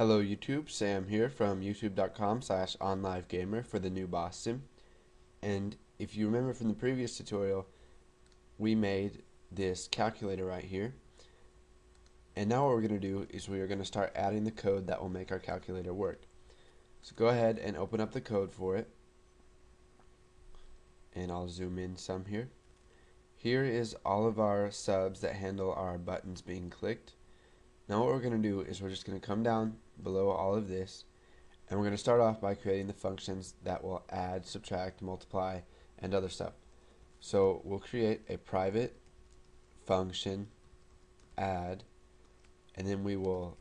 Hello YouTube, Sam here from youtube.com/onlivegamer for the new Boston. And if you remember from the previous tutorial, we made this calculator right here. And now what we're going to do is we are going to start adding the code that will make our calculator work. So go ahead and open up the code for it. And I'll zoom in some here. Here is all of our subs that handle our buttons being clicked. Now what we're going to do is we're just going to come down below all of this, and we're going to start off by creating the functions that will add, subtract, multiply, and other stuff. So we'll create a private function add, and then we will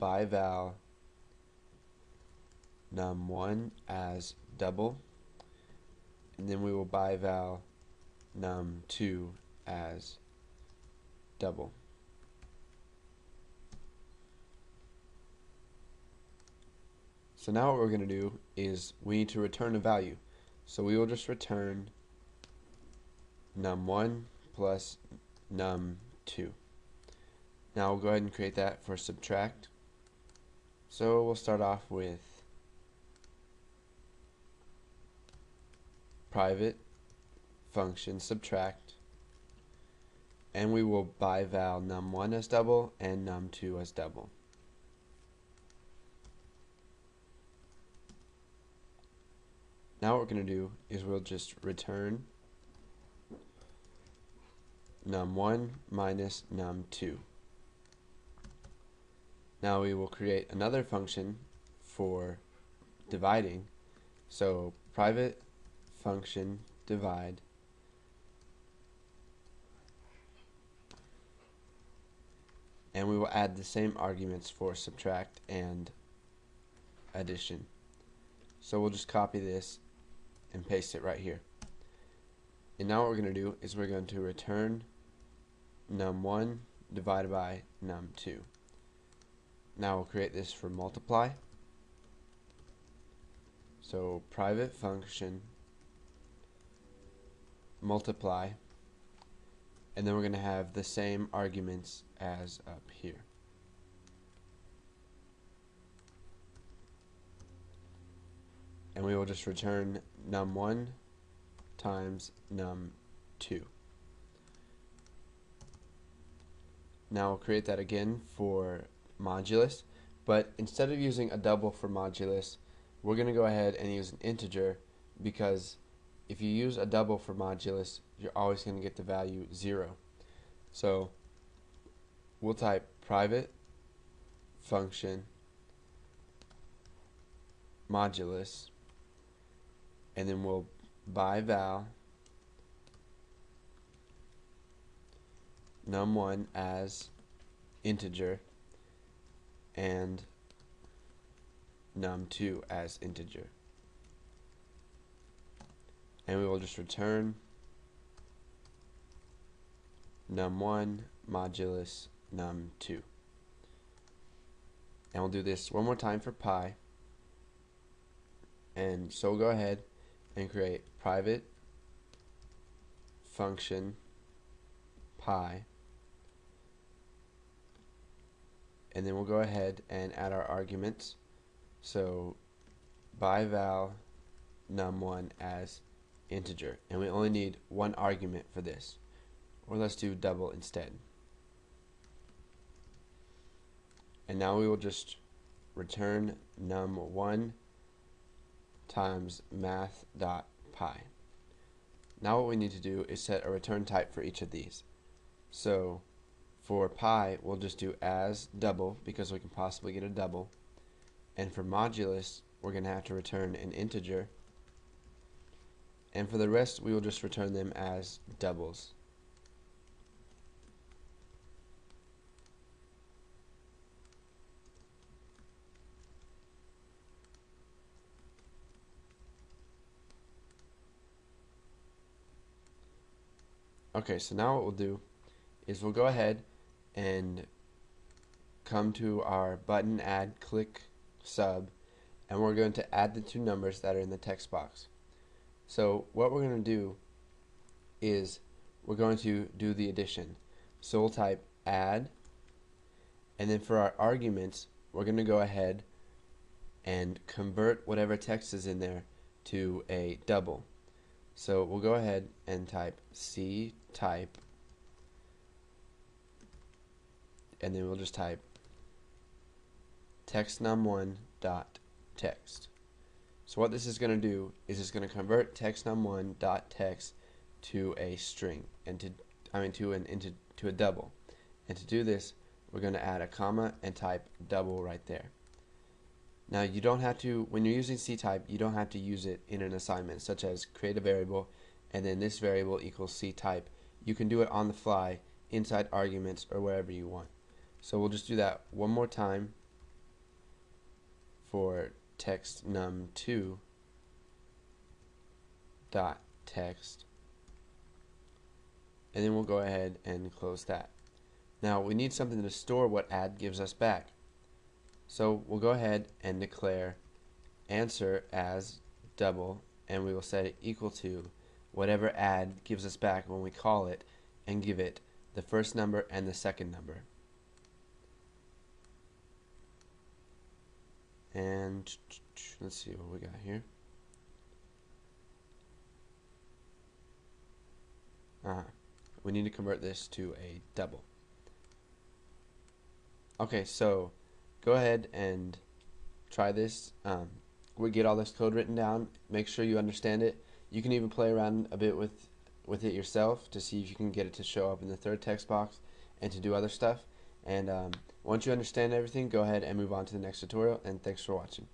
bival num1 as double, and then we will bival num2 as double. So now what we're going to do is we need to return a value. So we will just return num1 plus num2. Now we'll go ahead and create that for subtract. So we'll start off with private function subtract, and we will bival num1 as double and num2 as double. Now what we're going to do is we'll just return num1 minus num2. Now we will create another function for dividing. So private function divide, and we will add the same arguments for subtract and addition. So we'll just copy this and paste it right here. And now what we're going to do is we're going to return num1 divided by num2. Now we'll create this for multiply. So private function multiply, and then we're going to have the same arguments as up here. And we will just return num1 times num2. Now we'll create that again for modulus, but instead of using a double for modulus, we're going to go ahead and use an integer, because if you use a double for modulus, you're always going to get the value 0. So we'll type private function modulus, and then we'll bival num1 as integer and num2 as integer. And we will just return num1 modulus num2. And we'll do this one more time for pi. And so we'll go ahead and create private function pi, and then we'll go ahead and add our arguments. So bival num1 as integer, and we only need one argument for this, or let's do double instead. And now we will just return num1 times math.pi. Now what we need to do is set a return type for each of these. So for pi, we'll just do as double, because we can possibly get a double. And for modulus, we're going to have to return an integer. And for the rest, we will just return them as doubles. Okay, so now what we'll do is we'll go ahead and come to our button add click sub, and we're going to add the two numbers that are in the text box. So what we're going to do is we're going to do the addition. So we'll type add, and then for our arguments, we're going to go ahead and convert whatever text is in there to a double. So we'll go ahead and type C type, and then we'll just type text num1 dot text. So what this is going to do is it's going to convert text num1 dot text to a string, and to a double. And to do this, we're going to add a comma and type double right there. Now you don't have to, when you're using C-type, you don't have to use it in an assignment, such as create a variable and then this variable equals C-type. You can do it on the fly inside arguments or wherever you want. So we'll just do that one more time for text num2 dot text, and then we'll go ahead and close that. Now we need something to store what add gives us back. So we'll go ahead and declare answer as double, and we will set it equal to whatever add gives us back when we call it, and give it the first number and the second number. And let's see what we got here. We need to convert this to a double. Okay, so go ahead and try this. We get all this code written down. Make sure you understand it. You can even play around a bit with it yourself to see if you can get it to show up in the third text box and to do other stuff. And once you understand everything, go ahead and move on to the next tutorial. And thanks for watching.